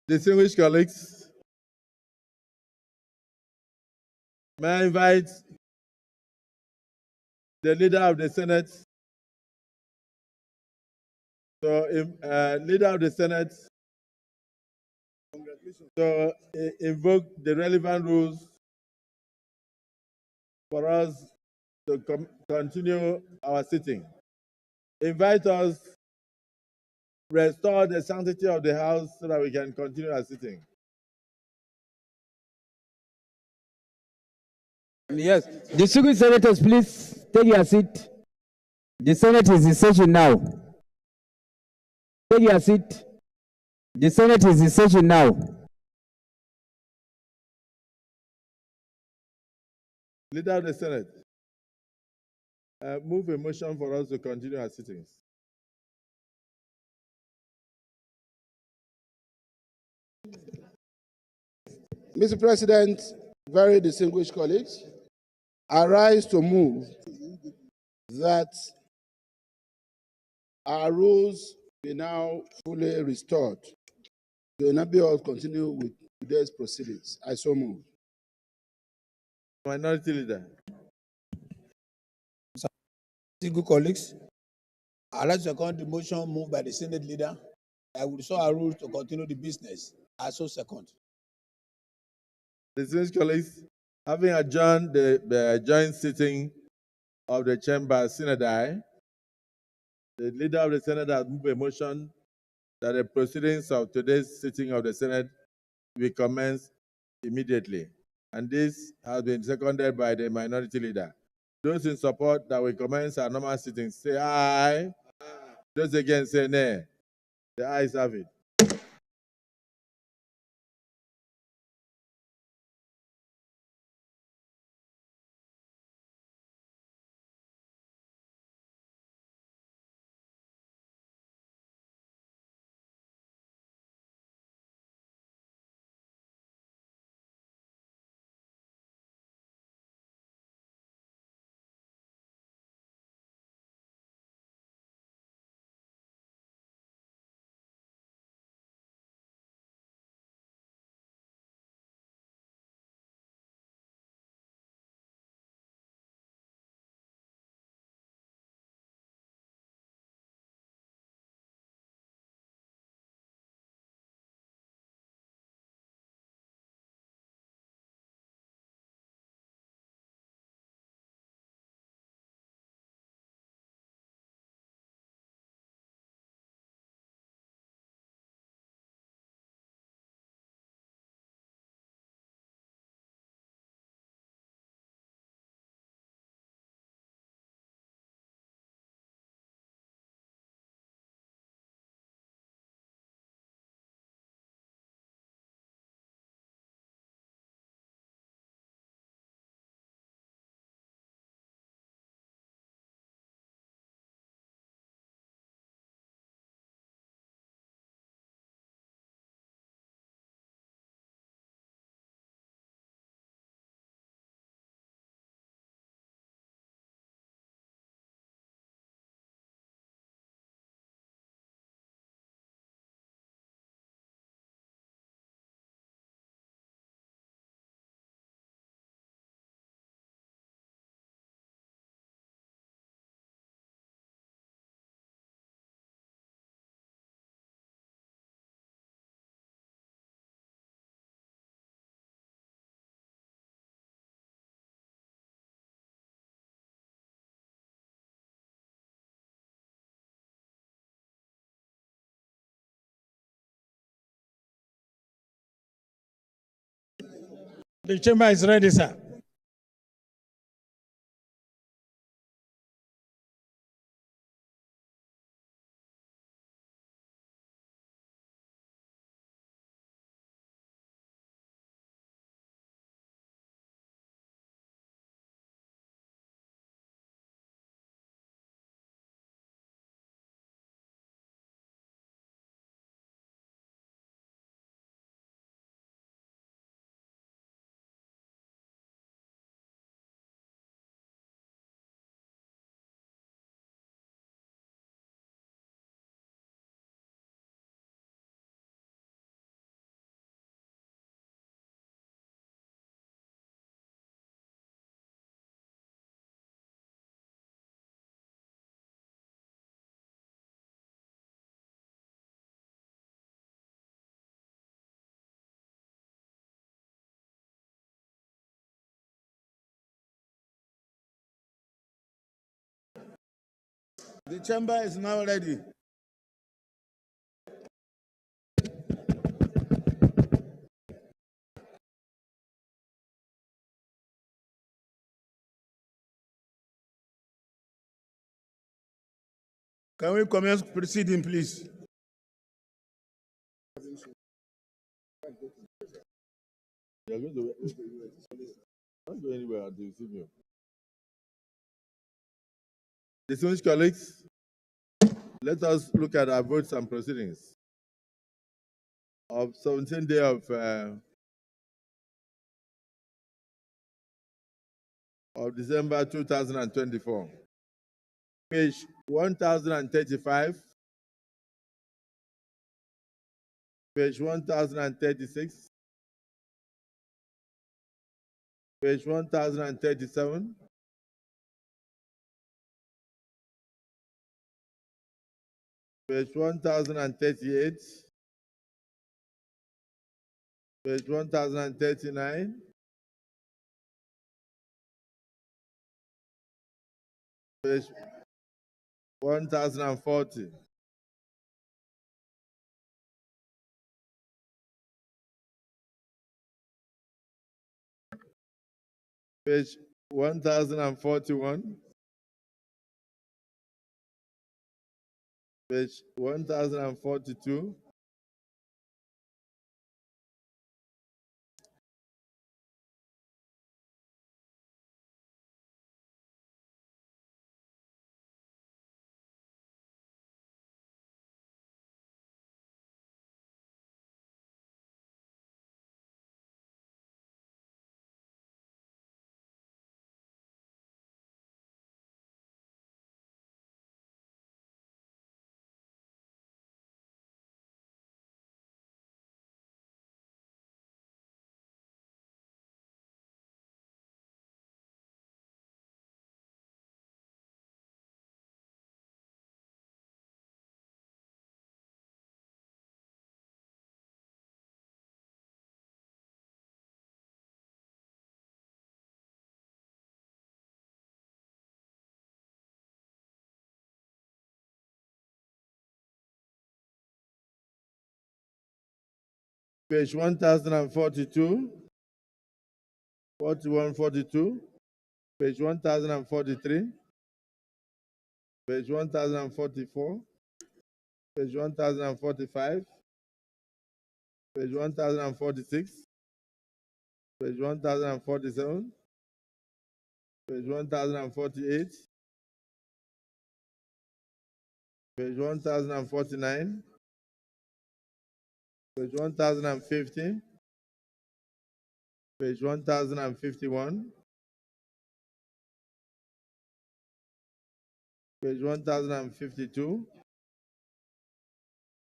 Distinguished colleagues, may I invite the leader of the Senate to invoke the relevant rules for us to continue our sitting. Invite us, restore the sanctity of the House so that we can continue our sitting. Yes, distinguished senators, please take your seat. The Senate is in session now. Take your seat. The Senate is in session now. Leader of the Senate, move a motion for us to continue our sittings. Mr. President, very distinguished colleagues, I rise to move that our rules be now fully restored to enable us to continue with today's proceedings. I so move. Minority Leader. Good colleagues, I'd like to second the motion moved by the Senate Leader. I will restore our rules to continue the business. I so second. Distinguished colleagues, having adjourned the joint sitting of the chamber synodi, the leader of the Senate has moved a motion that the proceedings of today's sitting of the Senate will commence immediately. And this has been seconded by the minority leader. Those in support that we commence our normal sitting, say aye. Those against, say nay. The ayes have it. The chamber is ready, sir. The chamber is now ready. Can we commence proceeding, please? You're going to not go anywhere until you see me. Distinguished colleagues, let us look at our votes and proceedings of 17th day of December 2024. Page 1035, page 1036, page 1037, page 1038, page 1039, page 1040, page 1041, page 1042, page 1042, 41, 42, page 1043, page 1044, page 1045, page 1046, page 1047, page 1048, page 1049, page 1050, page 1051, page 1052,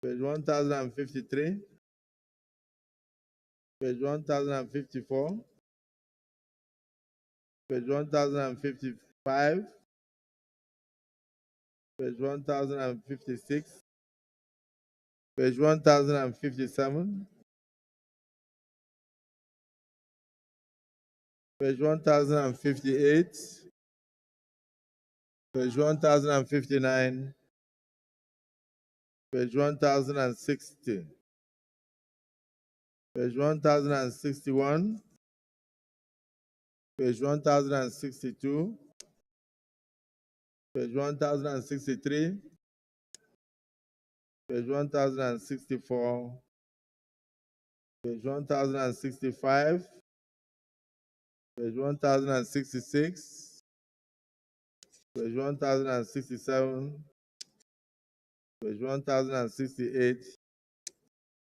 page 1053, page 1054, page 1055, page 1056, page 1057, page 1058, page 1059, page 1060, page 1061, page 1062, page 1063, page 1064, page 1065, page 1066, page 1067, page 1068,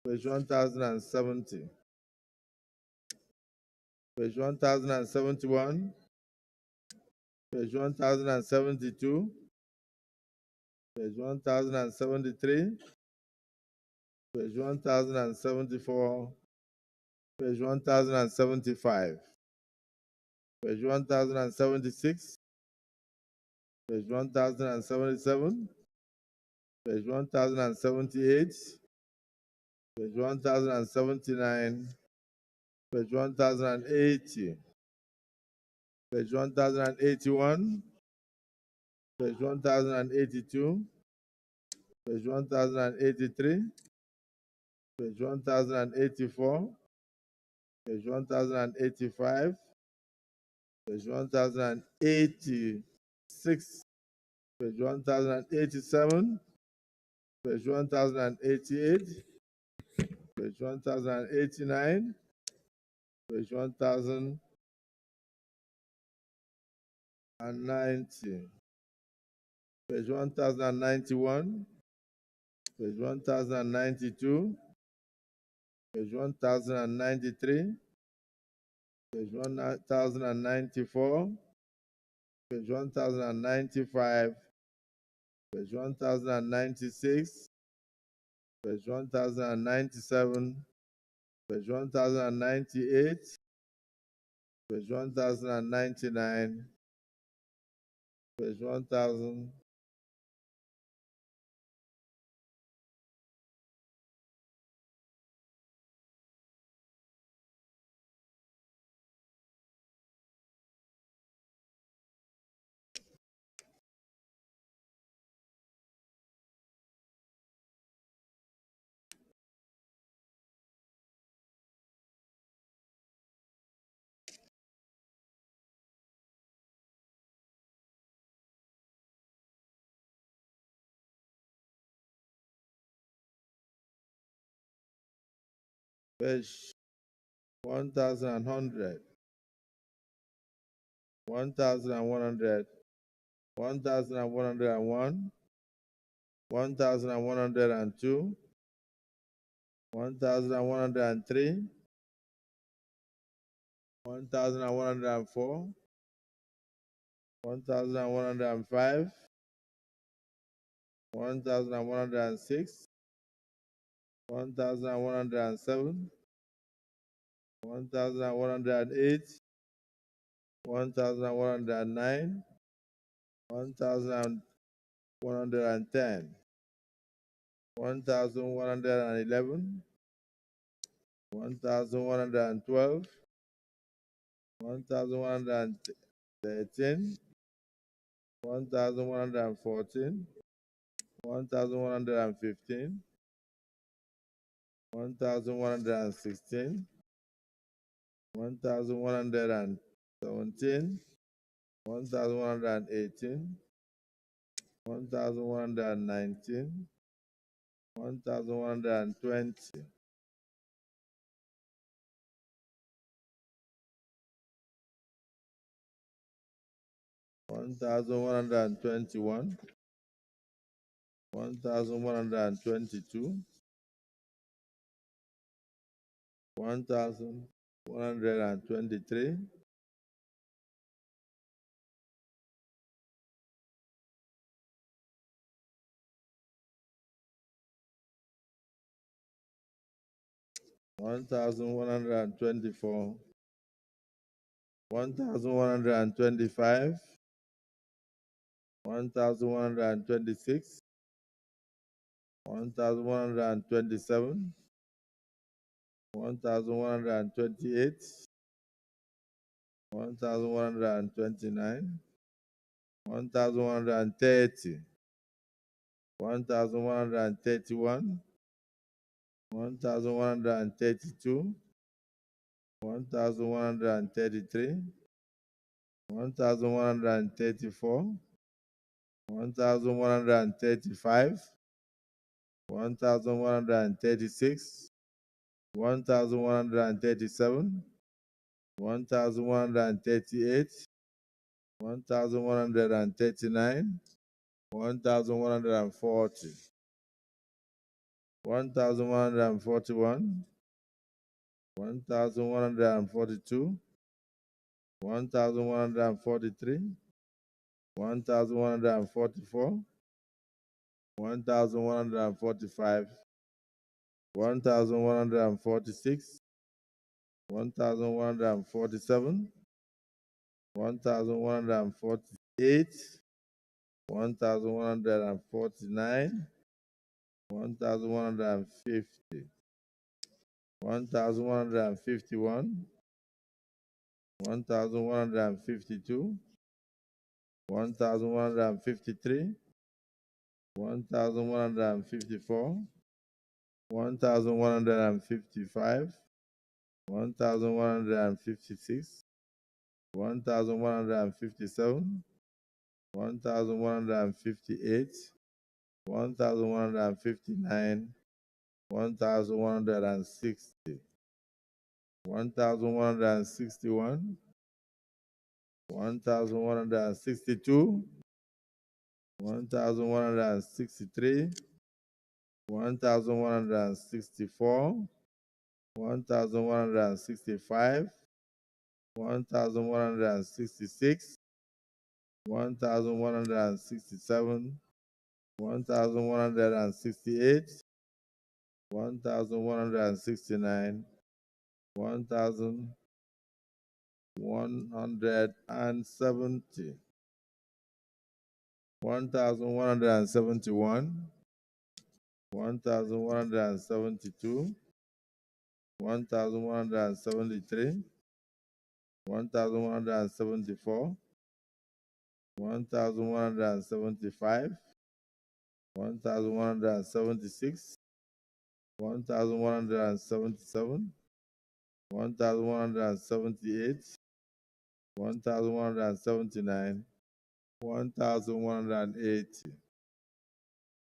page 1070, page 1071, page 1072, page 1073, page 1074, page 1075, page 1076, page 1077, page 1078, page 1079, page 1080, page 1081, page 1082, page 1083, page 1084, page 1085, page 1086, page 1087, page 1088, page 1089, page 1090, page 1091, page 1092, page 1093, page 1094, page 1095, page 1096, page 1097, page 1098, page 1099, page 1000, page 1100, 1100, 1101, 1102, 1103, 1104, 1105, 1106, 1107, 1108, 1109, 1110, 1111, 1112, 1113, 1114, 1115, 1116, 1117, 1118, 1119, 1120, 1121, 1122, 1123, 1124, 1125, 1126, 1127, 1128, 1129, 1130, 1131, 1132, 1133, 1134, 1135, 1136, 1137, 1138, 1139, 1140, 1141, 1142, 1143, 1144, 1145, 1146, 1147, 1148, 1149, 1150, 1151, 1152, 1153, 1154, 1155, 1156, 1157, 1158, 1159, 1160, 1161, 1162, 1163, 1164, 1165, 1166, 1167, 1168, 1169, 1170, 1171, 1172, 1173, 1174, 1175, 1176, 1177, 1178, 1179, 1180,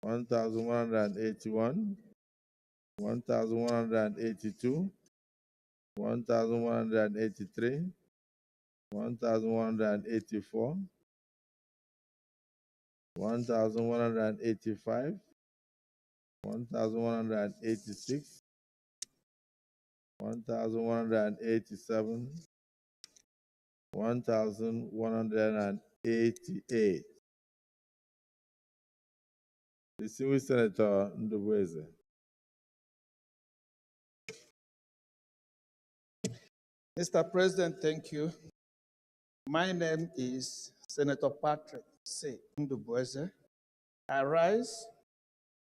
1181, 1182, 1183, 1184, 1185, 1186, 1187, 1188. Distinguished Senator Ndubweze. Mr. President, thank you. My name is Senator Patrick C. Ndubweze. I rise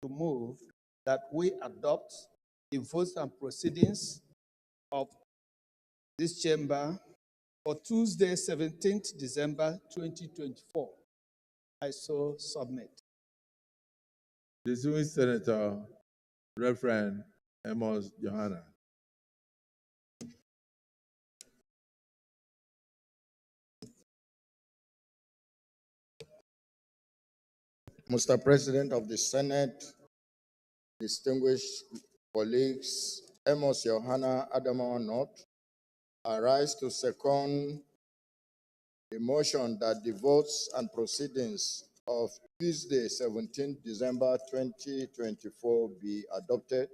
to move that we adopt the votes and proceedings of this chamber for Tuesday, 17th December 2024. I so submit. Distinguished Senator Reverend Amos Johanna. Mr. President of the Senate, distinguished colleagues, Amos Johanna Adamawa North, I rise to second the motion that the votes and proceedings of Tuesday, 17th December 2024 be adopted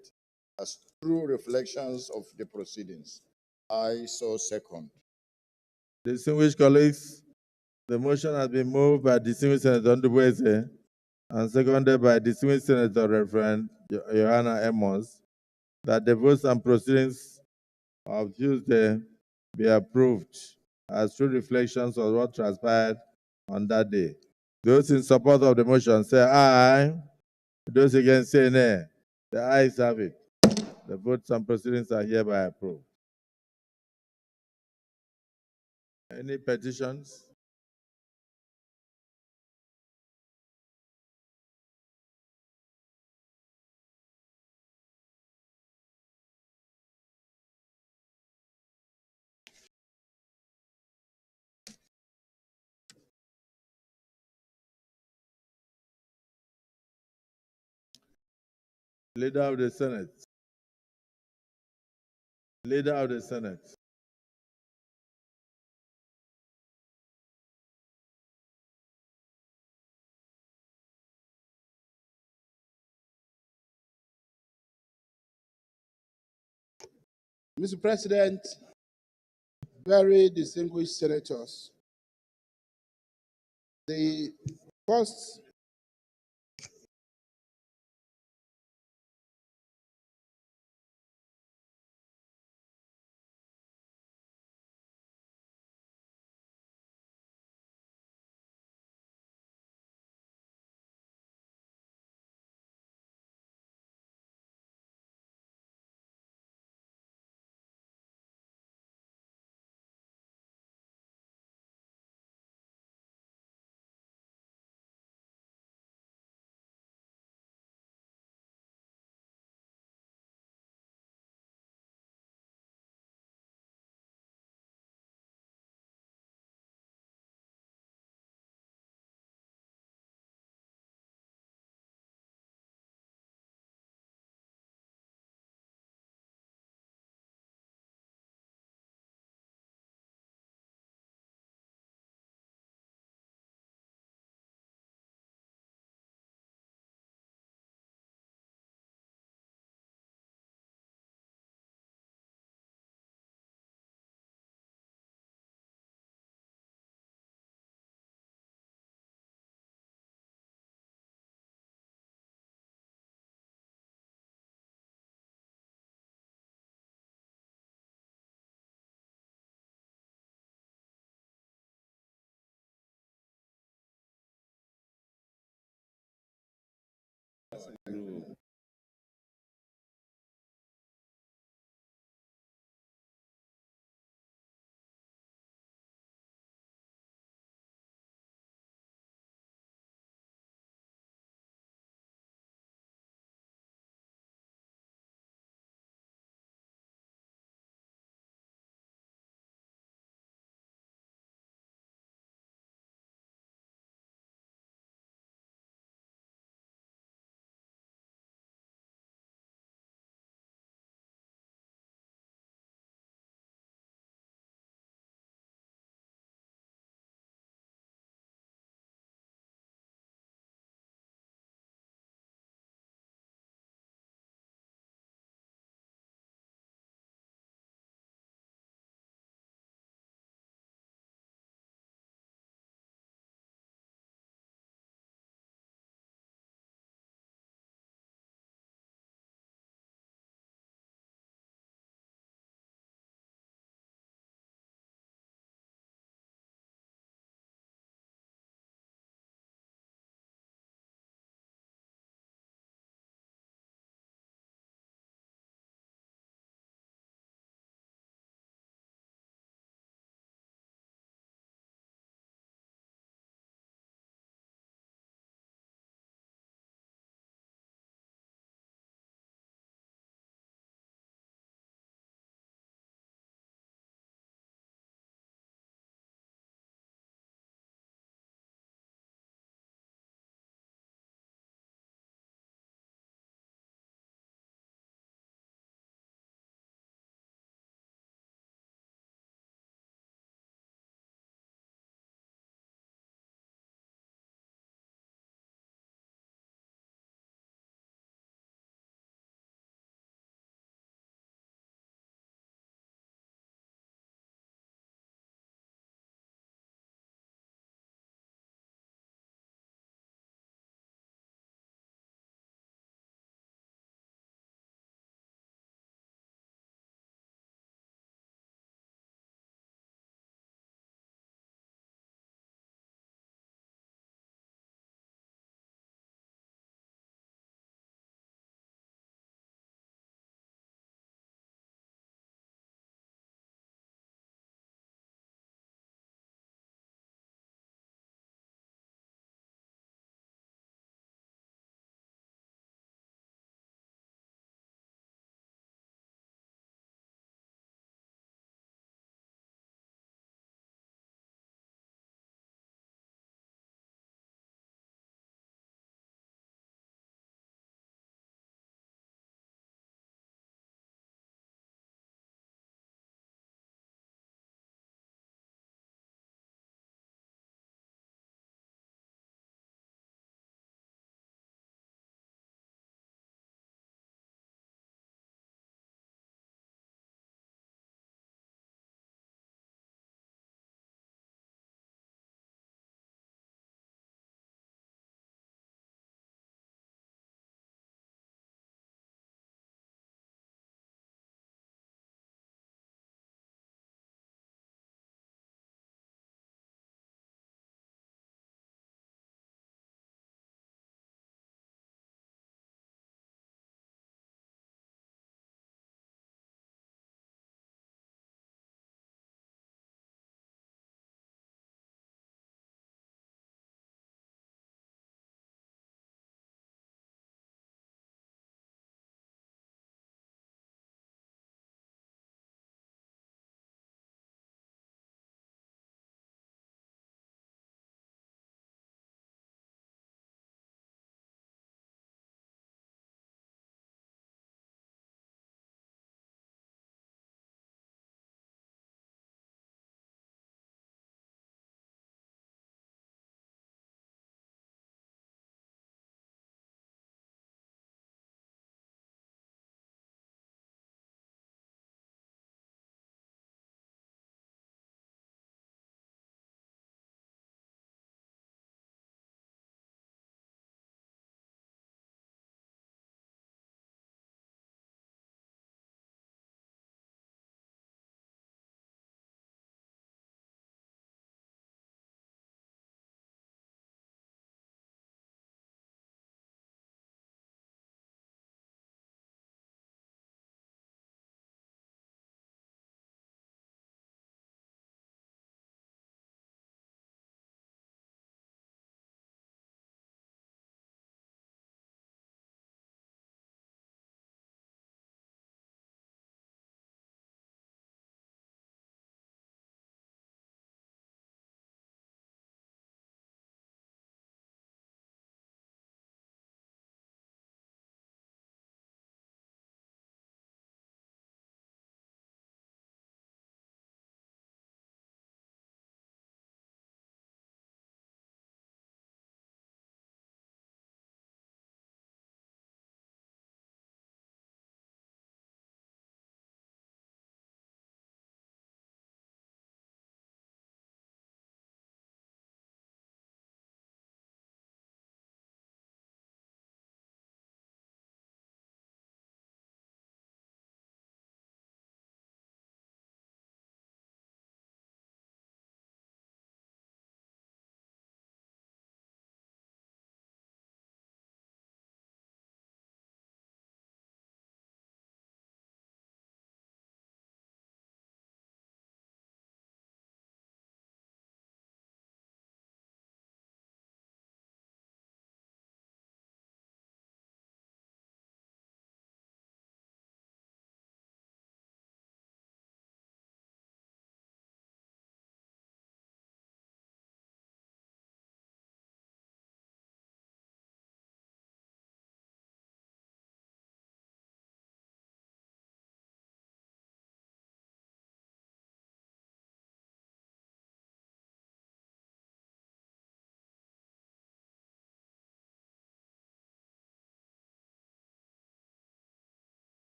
as true reflections of the proceedings. I so second. Distinguished colleagues, the motion has been moved by Distinguished Senator Ndubweze and seconded by Distinguished Senator Reverend Johanna Amos that the votes and proceedings of Tuesday be approved as true reflections of what transpired on that day. Those in support of the motion say aye. Those against say nay. The ayes have it. The votes and proceedings are hereby approved. Any petitions? Leader of the Senate. Leader of the Senate. Mr. President, very distinguished senators, the first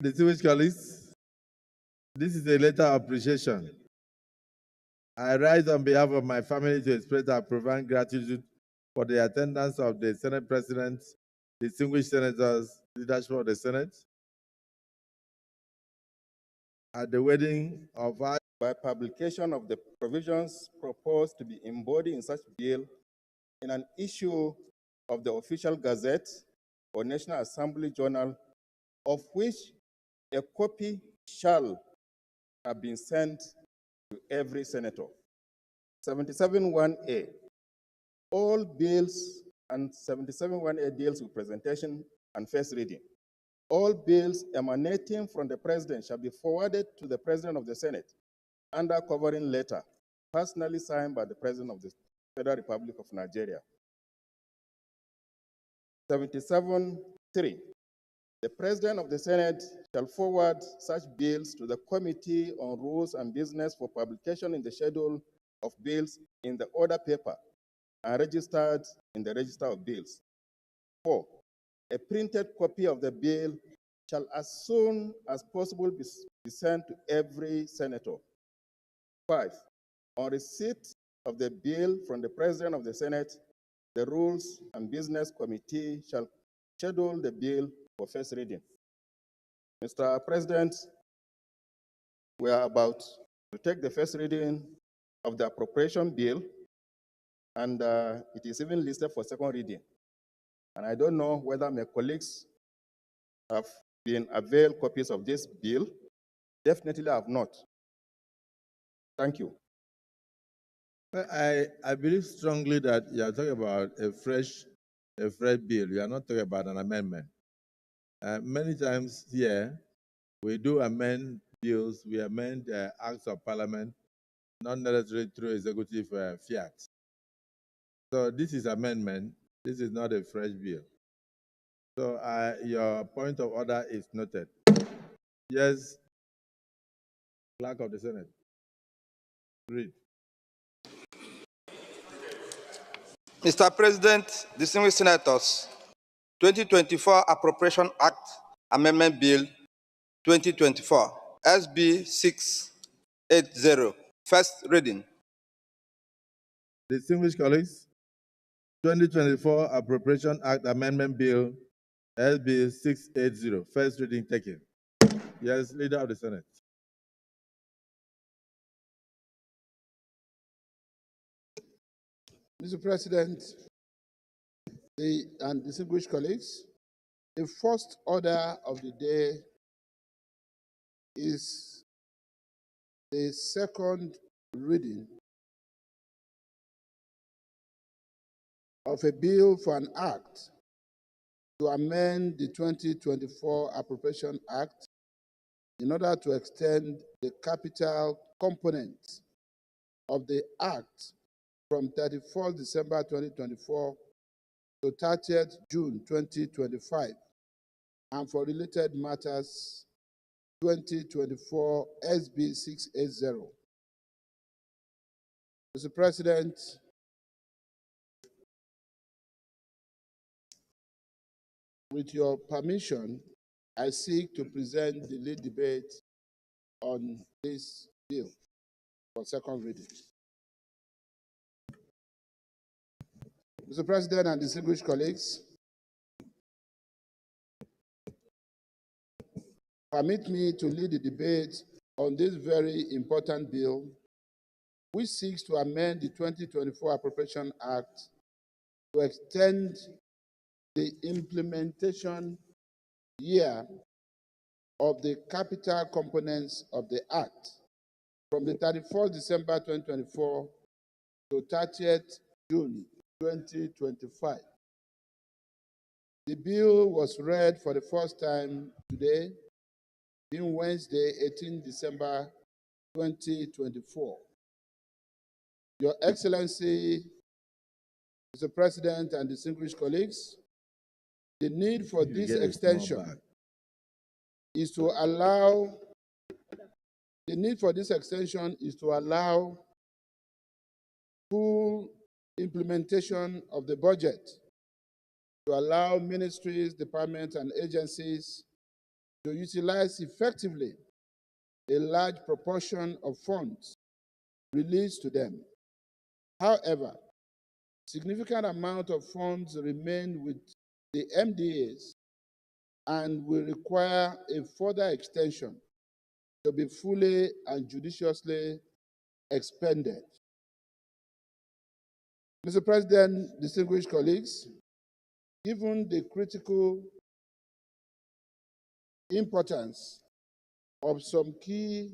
Distinguished colleagues, this is a letter of appreciation. I rise on behalf of my family to express our profound gratitude for the attendance of the Senate President, distinguished senators, leadership of the Senate, at the wedding of our by publication of the provisions proposed to be embodied in such bill in an issue of the official Gazette or National Assembly Journal, of which a copy shall have been sent to every senator. 77(1)(a). All bills and 77(1)(a) deals with presentation and first reading. All bills emanating from the President shall be forwarded to the President of the Senate under covering letter, personally signed by the President of the Federal Republic of Nigeria. 77(3). The President of the Senate shall forward such bills to the Committee on Rules and Business for publication in the schedule of bills in the order paper and registered in the Register of Bills. 4. A printed copy of the bill shall as soon as possible be sent to every senator. 5. On receipt of the bill from the President of the Senate, the Rules and Business Committee shall schedule the bill for first reading. Mr. President, we are about to take the first reading of the appropriation bill, and it is even listed for second reading. And I don't know whether my colleagues have been availed copies of this bill. Definitely have not. Thank you. I believe strongly that you are talking about a fresh bill. You are not talking about an amendment. Many times here, we do amend bills, we amend acts of parliament, not necessarily through executive fiat. So this is amendment. This is not a fresh bill. So your point of order is noted. Yes, Clerk of the Senate. Read. Mr. President, distinguished senators, 2024 Appropriation Act Amendment Bill 2024, SB 680, first reading. Distinguished colleagues, 2024 Appropriation Act Amendment Bill SB 680, first reading taken. Yes, Leader of the Senate. Mr. President, and distinguished colleagues, the first order of the day is the second reading of a bill for an act to amend the 2024 Appropriation Act in order to extend the capital component of the act from 31st December 2024 to 30th June 2025, and for related matters 2024 SB 680. Mr. President, with your permission, I seek to present the lead debate on this bill for second reading. Mr. President and distinguished colleagues, permit me to lead the debate on this very important bill, which seeks to amend the 2024 Appropriation Act to extend the implementation year of the capital components of the Act from the 31st December 2024 to 30th June 2025. The bill was read for the first time today, being Wednesday, 18 December 2024. Your Excellency, Mr. President and distinguished colleagues, the need for this extension is to allow full implementation of the budget, to allow ministries, departments, and agencies to utilize effectively a large proportion of funds released to them. However, significant amount of funds remain with the MDAs and will require a further extension to be fully and judiciously expended. Mr. President, distinguished colleagues, given the critical importance of some key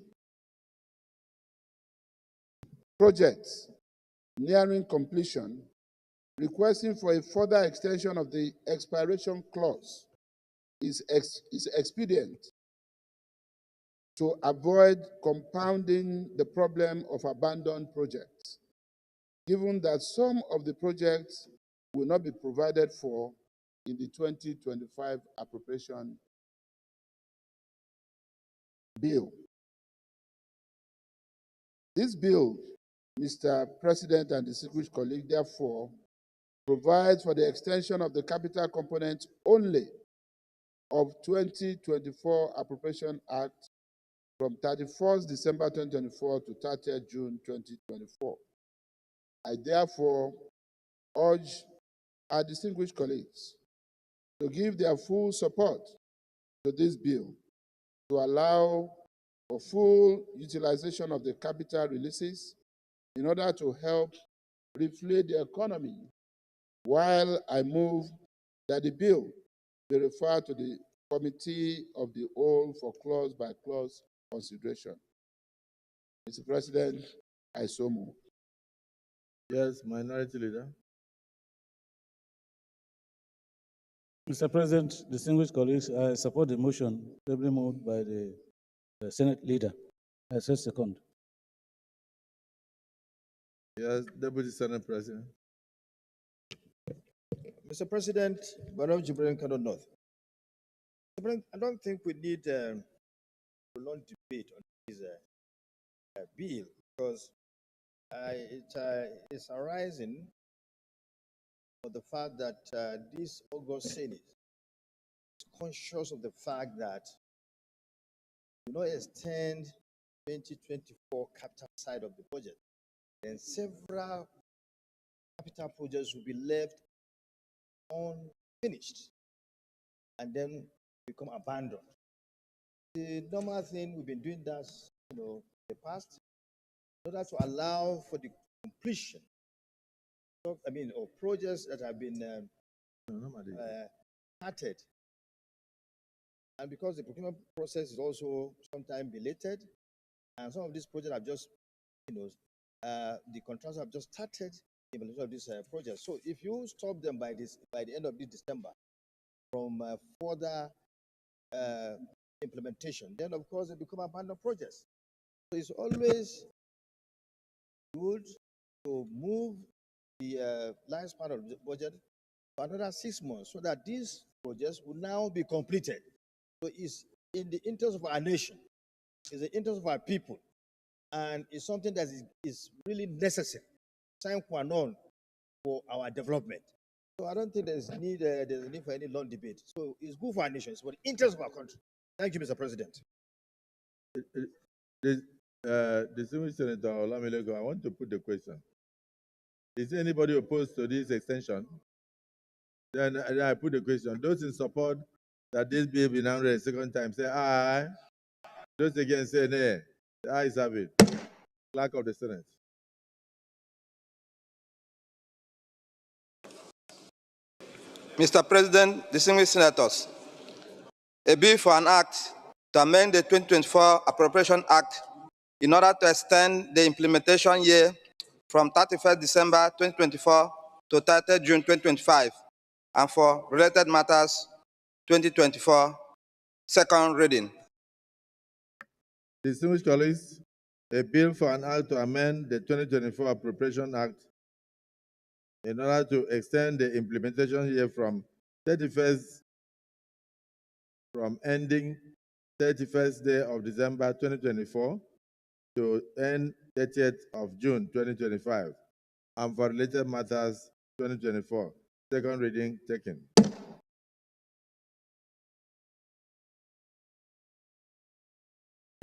projects nearing completion, requesting for a further extension of the expiration clause is expedient to avoid compounding the problem of abandoned projects, given that some of the projects will not be provided for in the 2025 appropriation bill. This bill, Mr. President and distinguished colleague, therefore, provides for the extension of the capital component only of 2024 Appropriation Act from 31st December 2024 to 30th June 2024. I therefore urge our distinguished colleagues to give their full support to this bill to allow for full utilization of the capital releases in order to help reflate the economy, while I move that the bill be referred to the Committee of the Whole for clause-by-clause consideration. Mr. President, I so move. Yes, Minority Leader. Mr. President, distinguished colleagues, I support the motion ably moved by the Senate leader. I say second. Yes, Deputy Senate President. Mr. President, Madam Jibril Kano North. I don't think we need a long debate on this bill, because it's arising for the fact that this August Senate is conscious of the fact that you not extend 2024 capital side of the budget, then several capital projects will be left unfinished and then become abandoned. The normal thing we've been doing that, in the past, in order to allow for the completion of, projects that have been started. And because the procurement process is also sometimes belated, and some of these projects have just, the contractors have just started the implementation of these projects. So if you stop them by the end of this December, from further implementation, then of course they become abandoned projects. So it's always good to move the last part of the budget for another 6 months, so that these projects will now be completed. So it's in the interest of our nation, it's the interest of our people, and it's something that is really necessary, sine qua non for our development. So I don't think there's a need for any long debate. So it's good for our nation, it's for the interest of our country. Thank you, Mr. President. Distinguished Senator Olamilego, I want to put the question. Is anybody opposed to this extension? Then I put the question. Those in support that this bill be now read a second time, say aye. Those against say nay. The ayes have it. Clerk of the Senate. Mr. President, distinguished senators, a bill for an act to amend the 2024 Appropriation Act in order to extend the implementation year from 31st December 2024 to 30th June 2025, and for related matters 2024, second reading. Distinguished colleagues, a bill for an act to amend the 2024 Appropriation Act in order to extend the implementation year from ending 31st day of December 2024 to end 30th of June 2025, and for related matters 2024. Second reading taken.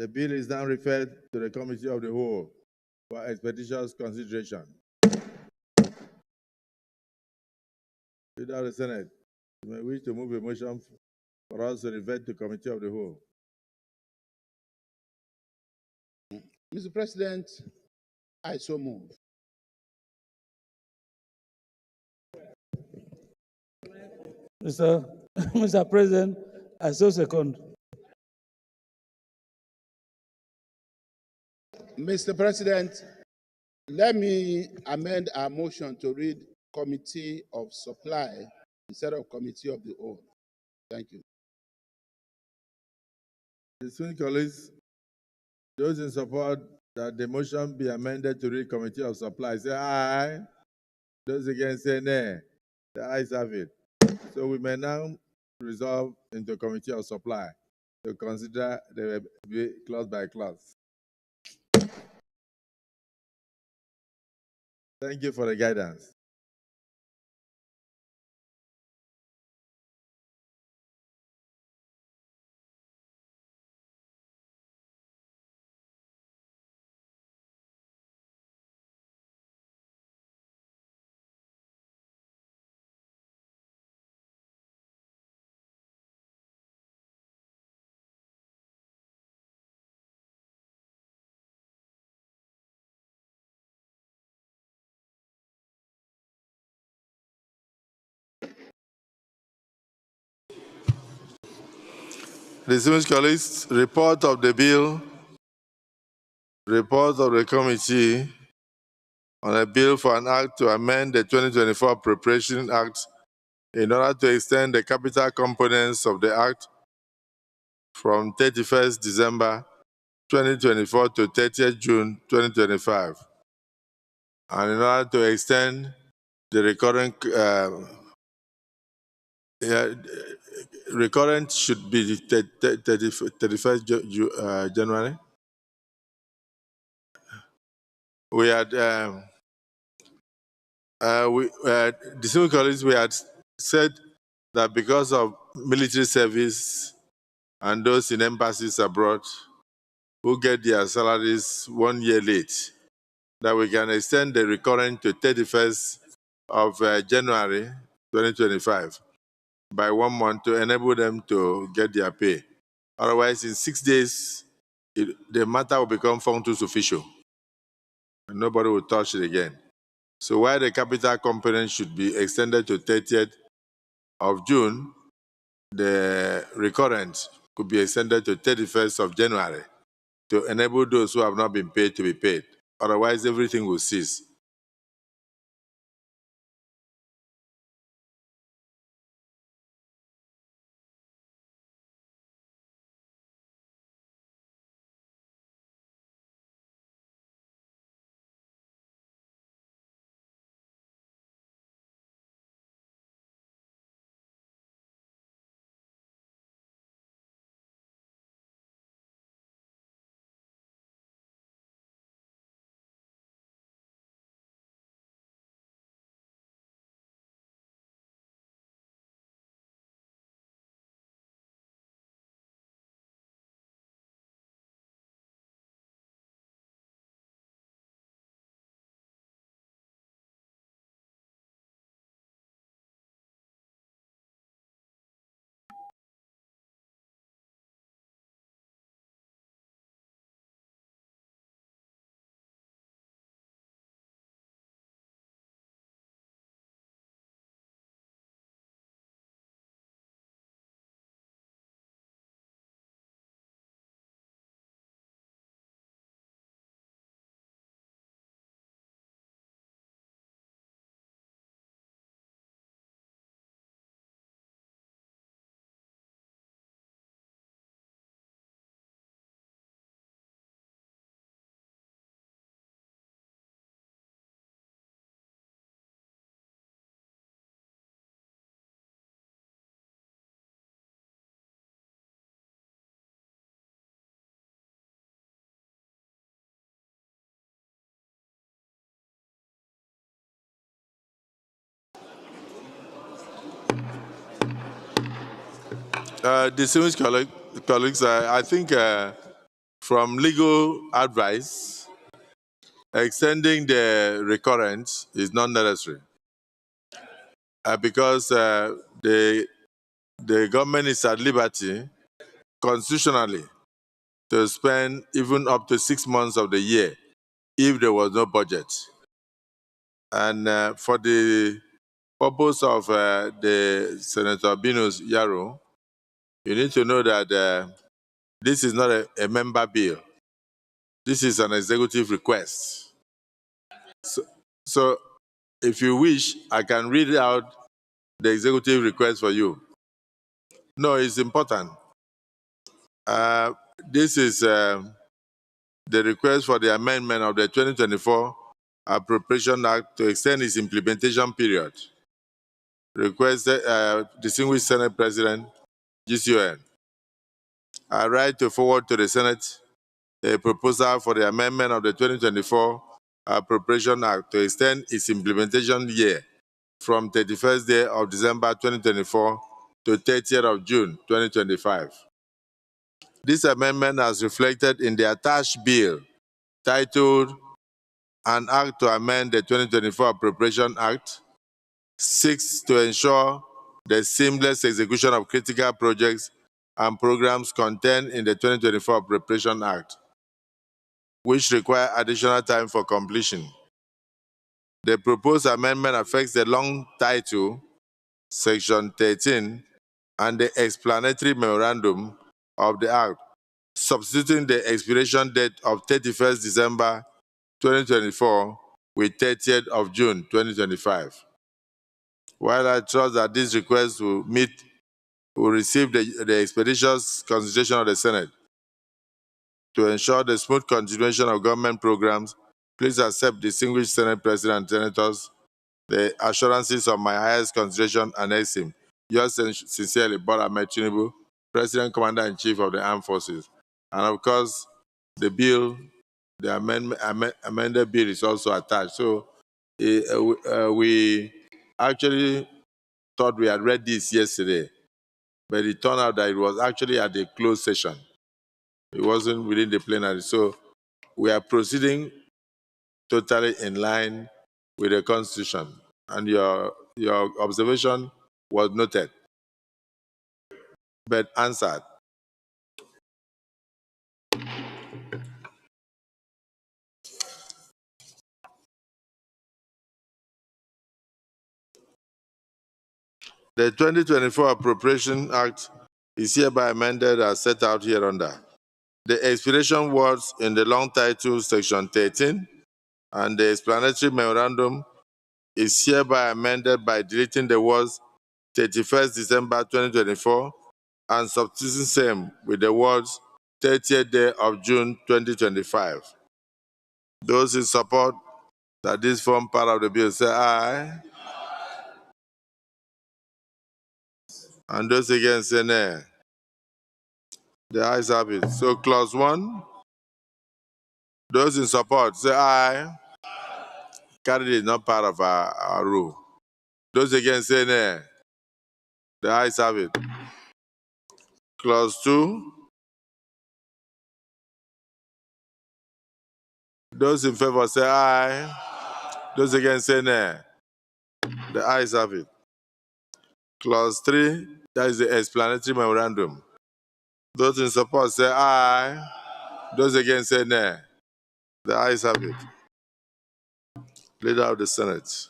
The bill is now referred to the Committee of the Whole for expeditious consideration. Leader of the Senate, you may wish to move a motion for us to revert to Committee of the Whole. Mr. President, I so move. Mr. President, I so second. Mr. President, let me amend our motion to read Committee of Supply instead of Committee of the Whole. Thank you. Distinguished colleagues, those in support that the motion be amended to read Committee of Supply, say aye. Those against say nay. The ayes have it. So we may now resolve into Committee of Supply to consider the bill clause by clause. Thank you for the guidance. Distinguished colleagues, report of the bill, report of the committee on a bill for an act to amend the 2024 Appropriation Act in order to extend the capital components of the act from 31st December 2024 to 30th June 2025, and in order to extend the recurrent should be 31st January. We had distinguished colleagues, we had said that because of military service and those in embassies abroad who get their salaries 1 year late, that we can extend the recurrent to 31st of January 2025 by 1 month to enable them to get their pay. Otherwise, in 6 days, the matter will become functus officio, and nobody will touch it again. So while the capital component should be extended to 30th of June, the recurrent could be extended to 31st of January to enable those who have not been paid to be paid. Otherwise, everything will cease. Distinguished colleagues, I think from legal advice, extending the recurrence is not necessary because the government is at liberty constitutionally to spend even up to 6 months of the year if there was no budget. And for the purpose of the Senator Binus Yaro, you need to know that this is not a member bill. This is an executive request. So if you wish, I can read out the executive request for you. No, it's important. This is the request for the amendment of the 2024 Appropriation Act to extend its implementation period. Requested Distinguished Senate President, GCON. I write to forward to the Senate a proposal for the amendment of the 2024 Appropriation Act to extend its implementation year from 31st day of December 2024 to 30th of June 2025. This amendment is reflected in the attached bill titled An Act to Amend the 2024 Appropriation Act, seeks to ensure the seamless execution of critical projects and programs contained in the 2024 Appropriation Act, which require additional time for completion. The proposed amendment affects the long title, Section 13, and the explanatory memorandum of the Act, substituting the expiration date of 31st December 2024 with 30th of June 2025. While I trust that this request will receive the expeditious consideration of the Senate, to ensure the smooth continuation of government programs, please accept, distinguished Senate President and Senators, the assurances of my highest consideration and esteem. Yours sincerely, Bola Ahmed Tinubu, President, Commander-in-Chief of the Armed Forces. And of course, the bill, the amended bill is also attached. So we actually thought we had read this yesterday, but it turned out that it was actually at the closed session. It wasn't within the plenary. So we are proceeding totally in line with the Constitution. And your observation was noted, but answered. The 2024 Appropriation Act is hereby amended as set out hereunder. The expiration words in the long title, Section 13, and the explanatory memorandum is hereby amended by deleting the words 31st December 2024 and substituting same with the words 30th day of June 2025. Those in support that this form part of the bill say aye. And those against say nay. The ayes have it. So clause 1, those in support say aye. Carried is not part of our rule. Those against say nay. The ayes have it. Clause 2, those in favor say aye. Those against say nay. The ayes have it. Clause 3, that is the explanatory memorandum. Those in support say aye. Those against say nay. The ayes have it. Leader of the Senate.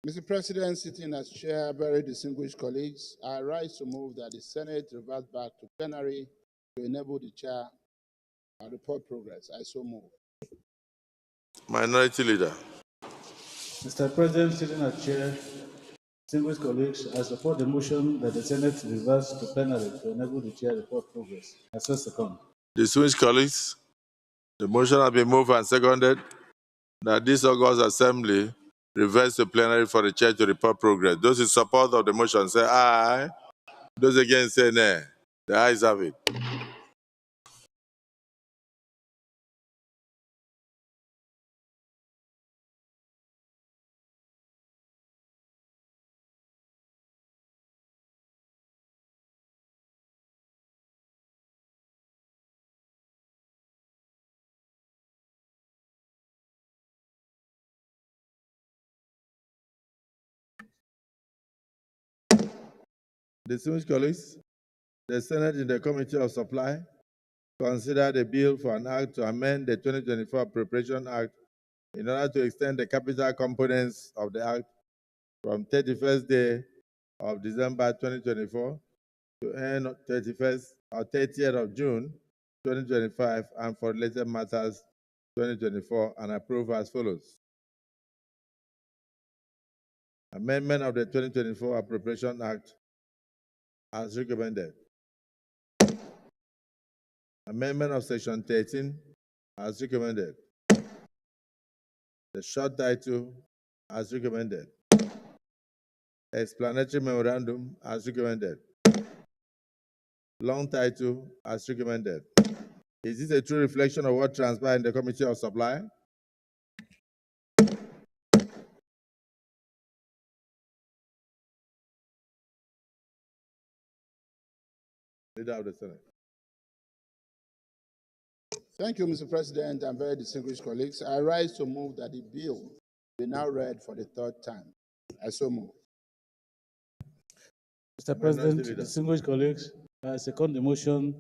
Mr. President, sitting as chair, very distinguished colleagues, I rise to move that the Senate revert back to plenary to enable the chair and report progress. I so move. Minority Leader. Mr. President, sitting as chair, distinguished colleagues, I support the motion that the Senate reverse to plenary to enable the chair to report progress. I so second. Distinguished colleagues, the motion has been moved and seconded that this August Assembly reverse to plenary for the chair to report progress. Those in support of the motion say aye. Those against say nay. The ayes have it. Distinguished colleagues, the Senate in the Committee of Supply considered a bill for an act to amend the 2024 Appropriation Act in order to extend the capital components of the act from 31st day of December 2024 to end 31st or 30th of June 2025 and for related matters 2024 and approve as follows. Amendment of the 2024 Appropriation Act as recommended. Amendment of Section 13 as recommended. The short title as recommended. Explanatory memorandum as recommended. Long title as recommended. Is this a true reflection of what transpired in the Committee of Supply? Leader of the Senate. Thank you, Mr. President, and very distinguished colleagues. I rise to move that the bill be now read for the third time. I so move. Mr. President, distinguished colleagues, I second the motion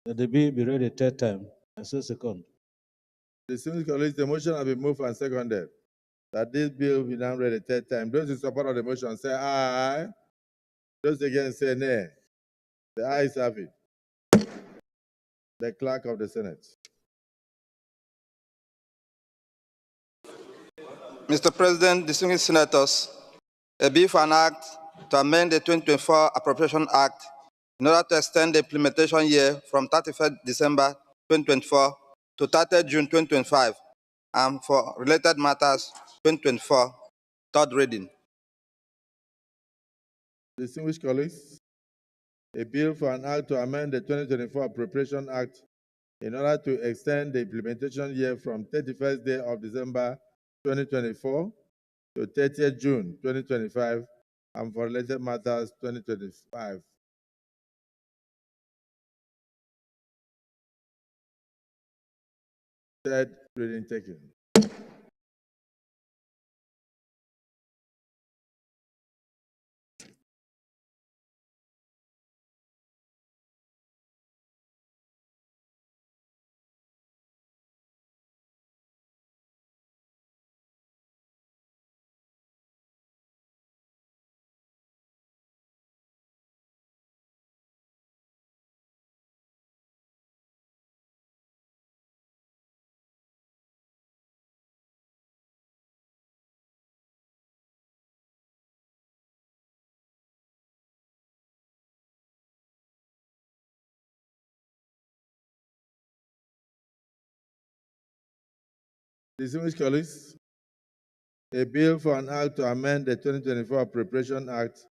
that the bill be read a third time. I so second. Distinguished colleagues, the motion has been moved and seconded that this bill be now read a third time. Those in support of the motion say aye. Those against say nay. The ayes have it. The Clerk of the Senate. Mr. President, distinguished senators, a bill for an act to amend the 2024 Appropriation Act in order to extend the implementation year from 31st December 2024 to 30th June 2025 and for related matters 2024, third reading. Distinguished colleagues, a bill for an act to amend the 2024 Appropriation Act in order to extend the implementation year from 31st day of December 2024 to 30th June 2025 and for related matters 2025. Third reading taken. Distinguished colleagues, a bill for an act to amend the 2024 Appropriation Act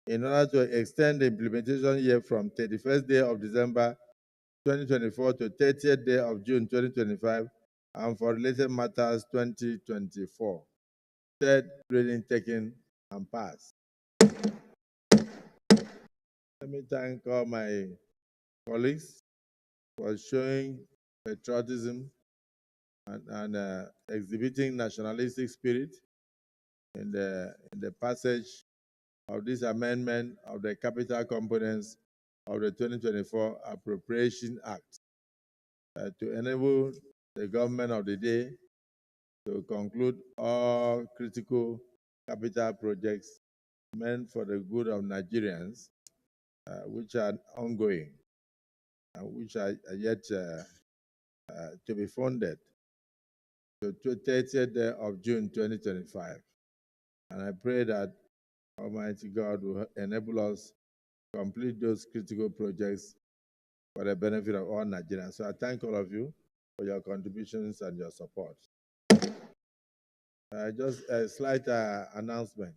in order to extend the implementation year from 31st day of December 2024 to 30th day of June 2025 and for related matters 2024. Third reading taken and passed. Let me thank all my colleagues for showing patriotism and exhibiting nationalistic spirit in the passage of this amendment of the capital components of the 2024 Appropriation Act to enable the government of the day to conclude all critical capital projects meant for the good of Nigerians, which are ongoing and which are yet to be funded to 30th day of June 2025. And I pray that Almighty God will enable us to complete those critical projects for the benefit of all Nigerians. So I thank all of you for your contributions and your support. Just a slight announcement.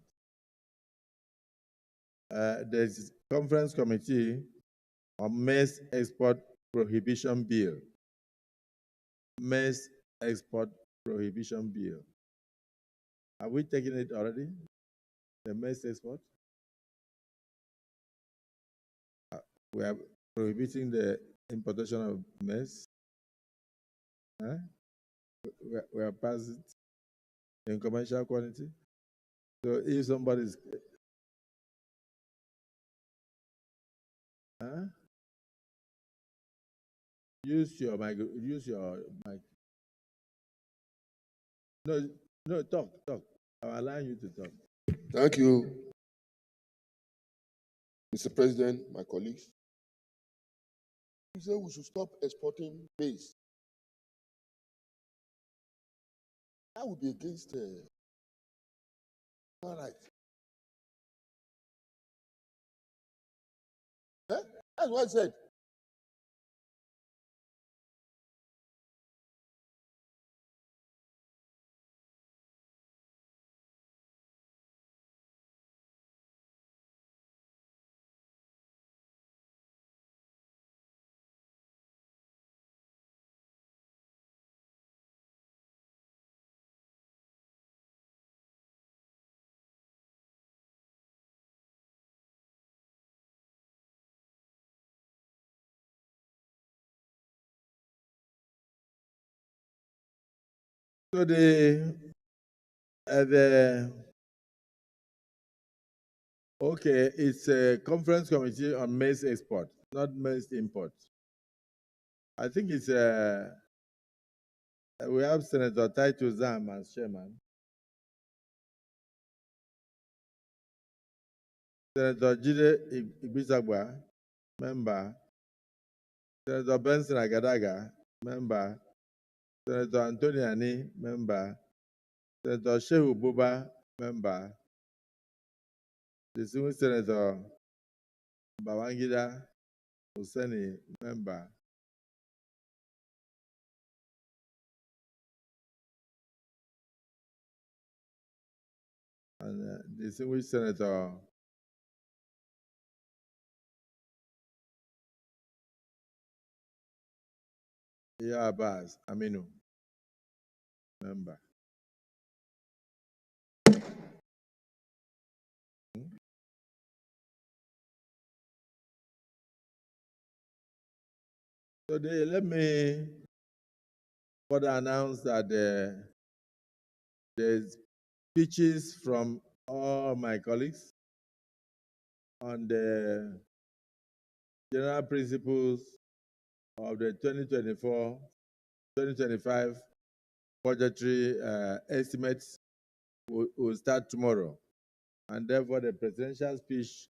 There's a conference committee on maize export prohibition bill. Maize export prohibition bill. Have we taken it already? The maize export? We are prohibiting the importation of maize. Huh? We are past it in commercial quantity. So if somebody is Use your mic. Use your mic. No, talk. I'll allow you to talk. Thank you, Mr. President, my colleagues. You say we should stop exporting maize. That would be against human rights. Eh? That's what I said. So the okay, it's a conference committee on maize export, not maize import. I think it's we have Senator Titus Zam as chairman. Senator Jide Ibisagwa, member. Senator Benson Agadaga, member. Senator Anthony Ani, member. Senator Shehu Buba, member. Distinguished Senator Babangida Hussaini, member. And distinguished Senator Abbas Aminu, member. So let me further announce that there's speeches from all my colleagues on the general principles of the 2024-2025 budgetary estimates will start tomorrow. And therefore, the presidential speech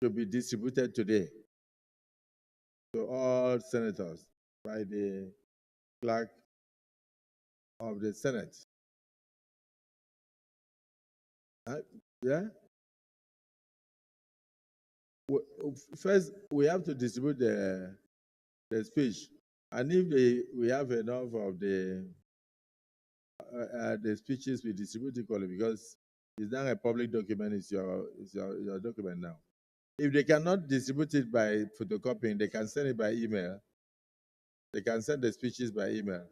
should be distributed today to all senators by the clerk of the Senate. Yeah? First, we have to distribute the speech. And if we have enough of the speeches, we distribute equally because it's not a public document, it's your document now. If they cannot distribute it by photocopying, they can send it by email. They can send the speeches by email.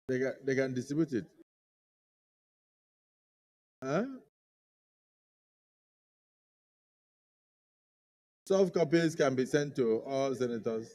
They can distribute it. Huh? Soft copies can be sent to all senators.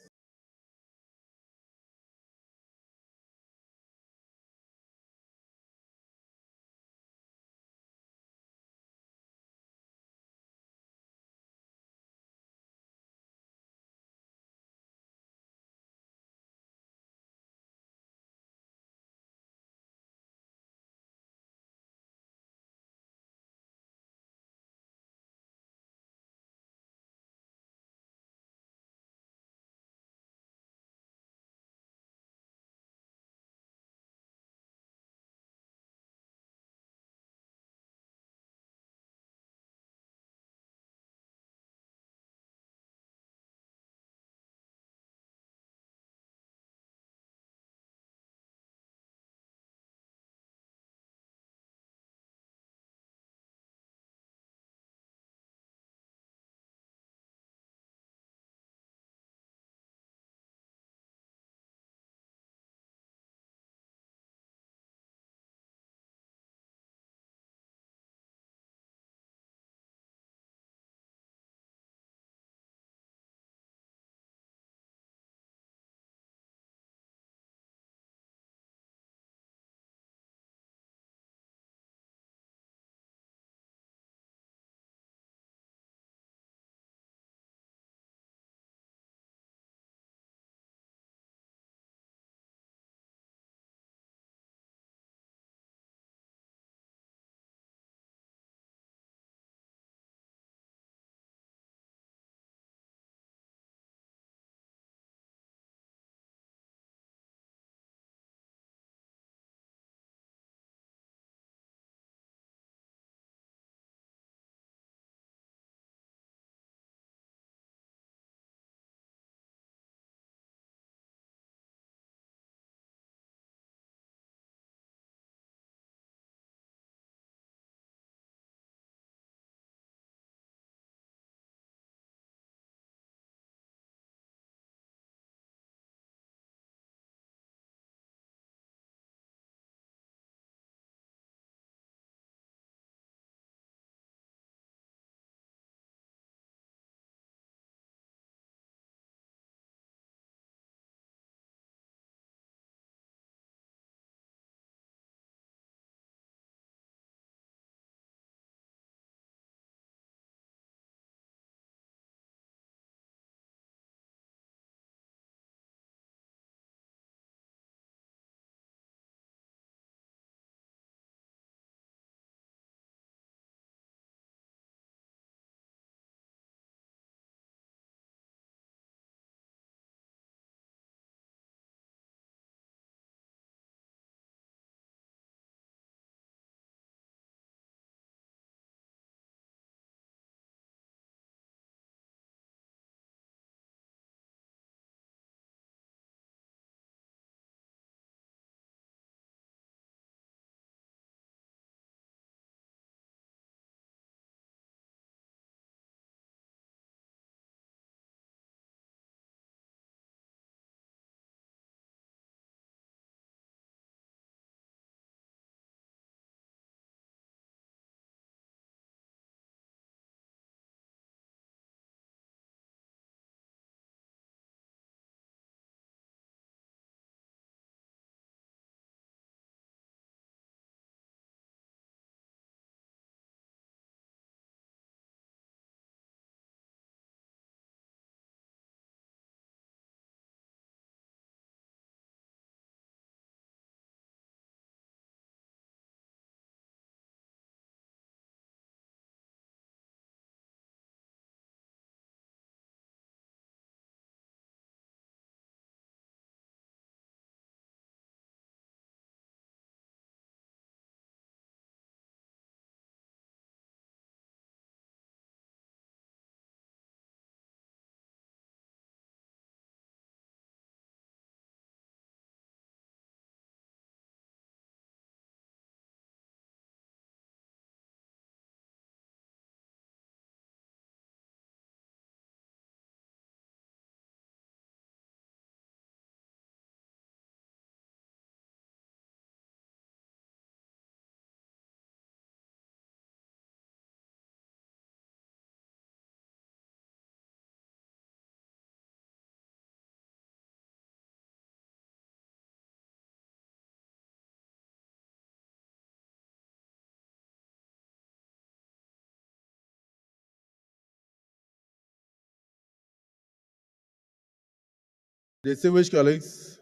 Distinguished colleagues,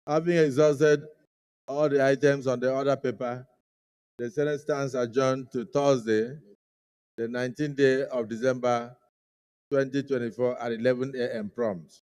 having exhausted all the items on the order paper, the Senate stands adjourned to Thursday, the 19th day of December 2024 at 11 a.m. prompt.